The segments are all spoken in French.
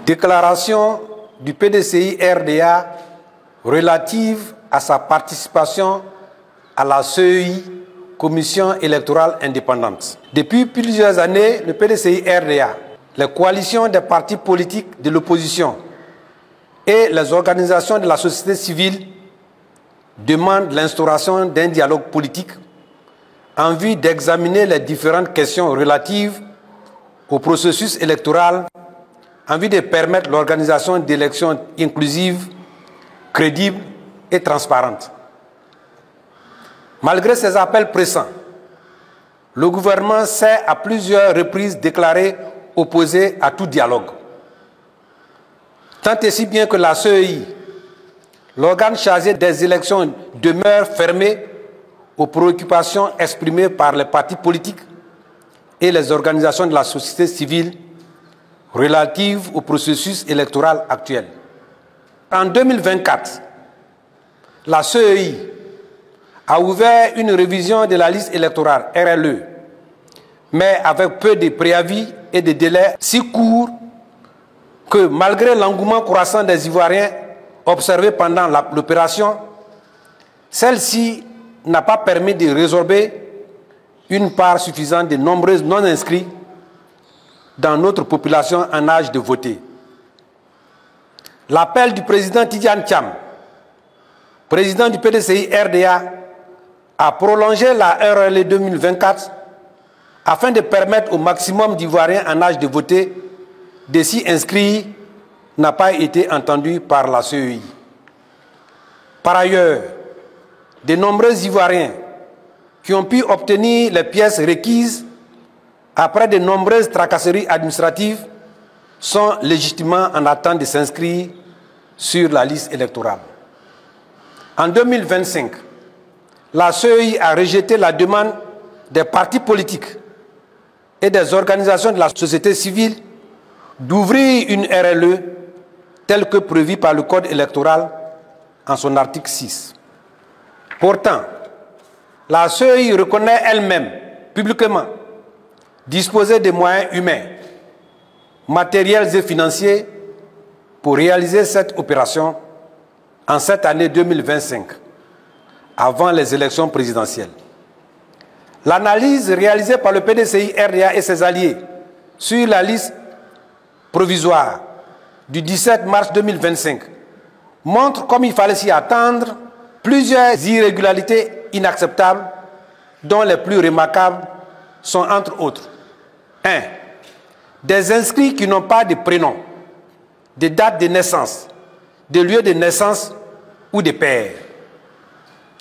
Déclaration du PDCI-RDA relative à sa participation à la CEI, Commission électorale indépendante. Depuis plusieurs années, le PDCI-RDA, les coalitions des partis politiques de l'opposition et les organisations de la société civile demandent l'instauration d'un dialogue politique en vue d'examiner les différentes questions relatives au processus électoral en vue de permettre l'organisation d'élections inclusives, crédibles et transparentes. Malgré ces appels pressants, le gouvernement s'est à plusieurs reprises déclaré opposé à tout dialogue. Tant et si bien que la CEI, l'organe chargé des élections, demeure fermé aux préoccupations exprimées par les partis politiques et les organisations de la société civile relatives au processus électoral actuel. En 2024, la CEI a ouvert une révision de la liste électorale, RLE, mais avec peu de préavis et de délais si courts que malgré l'engouement croissant des Ivoiriens observé pendant l'opération, celle-ci n'a pas permis de résorber une part suffisante de nombreux non-inscrits dans notre population en âge de voter. L'appel du président Tidjane Thiam, président du PDCI-RDA, a prolongé la RLE 2024 afin de permettre au maximum d'Ivoiriens en âge de voter de s'y inscrire, n'a pas été entendu par la CEI. Par ailleurs, de nombreux Ivoiriens qui ont pu obtenir les pièces requises après de nombreuses tracasseries administratives sont légitimement en attente de s'inscrire sur la liste électorale. En 2025, la CEI a rejeté la demande des partis politiques et des organisations de la société civile d'ouvrir une RLE telle que prévue par le Code électoral en son article 6. Pourtant, la CEI reconnaît elle-même, publiquement, disposer des moyens humains, matériels et financiers pour réaliser cette opération en cette année 2025, avant les élections présidentielles. L'analyse réalisée par le PDCI-RDA et ses alliés sur la liste provisoire du 17 mars 2025 montre, comme il fallait s'y attendre, plusieurs irrégularités inacceptables, dont les plus remarquables sont entre autres 1. Des inscrits qui n'ont pas de prénom, de date de naissance, de lieu de naissance ou de père.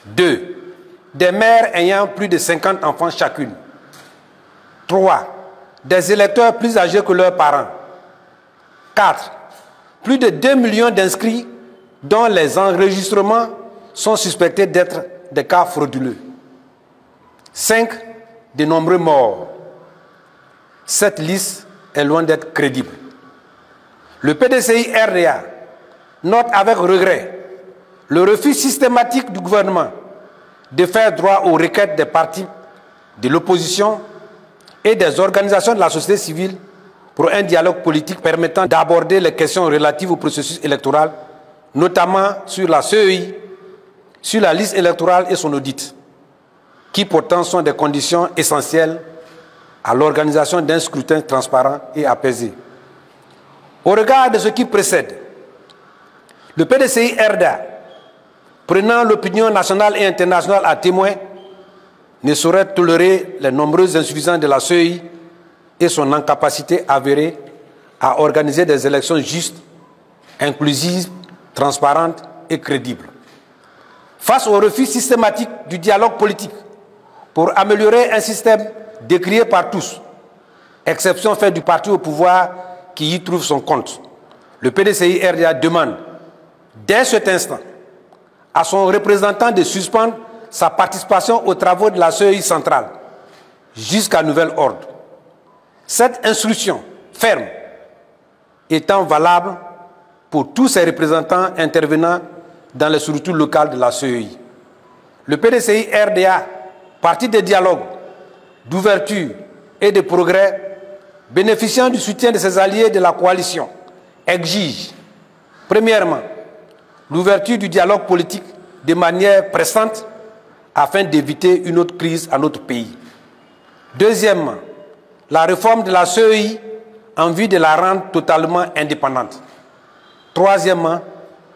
2. Des mères ayant plus de 50 enfants chacune. 3. Des électeurs plus âgés que leurs parents. 4. Plus de 2 millions d'inscrits dont les enregistrements sont suspectés d'être des cas frauduleux. 5. De nombreux morts. Cette liste est loin d'être crédible. Le PDCI-RDA note avec regret le refus systématique du gouvernement de faire droit aux requêtes des partis de l'opposition et des organisations de la société civile pour un dialogue politique permettant d'aborder les questions relatives au processus électoral, notamment sur la CEI, sur la liste électorale et son audit, qui pourtant sont des conditions essentielles à l'organisation d'un scrutin transparent et apaisé. Au regard de ce qui précède, le PDCI-RDA, prenant l'opinion nationale et internationale à témoin, ne saurait tolérer les nombreuses insuffisances de la CEI et son incapacité avérée à organiser des élections justes, inclusives, transparentes et crédibles. Face au refus systématique du dialogue politique pour améliorer un système décrié par tous, exception faite du parti au pouvoir qui y trouve son compte, le PDCI-RDA demande, dès cet instant, à son représentant de suspendre sa participation aux travaux de la CEI centrale jusqu'à nouvel ordre. Cette instruction ferme étant valable pour tous ses représentants intervenant dans les structures locales de la CEI. Le PDCI-RDA, parti de dialogue, d'ouverture et de progrès, bénéficiant du soutien de ses alliés de la coalition exige, premièrement, l'ouverture du dialogue politique de manière pressante afin d'éviter une autre crise à notre pays. Deuxièmement, la réforme de la CEI en vue de la rendre totalement indépendante. Troisièmement,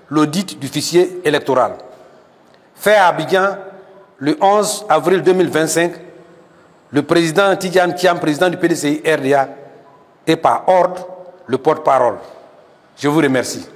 l'audit du fichier électoral. Fait à Abidjan le 11 avril 2025, le président Tidjane Thiam, président du PDCI RDA, est par ordre le porte-parole. Je vous remercie.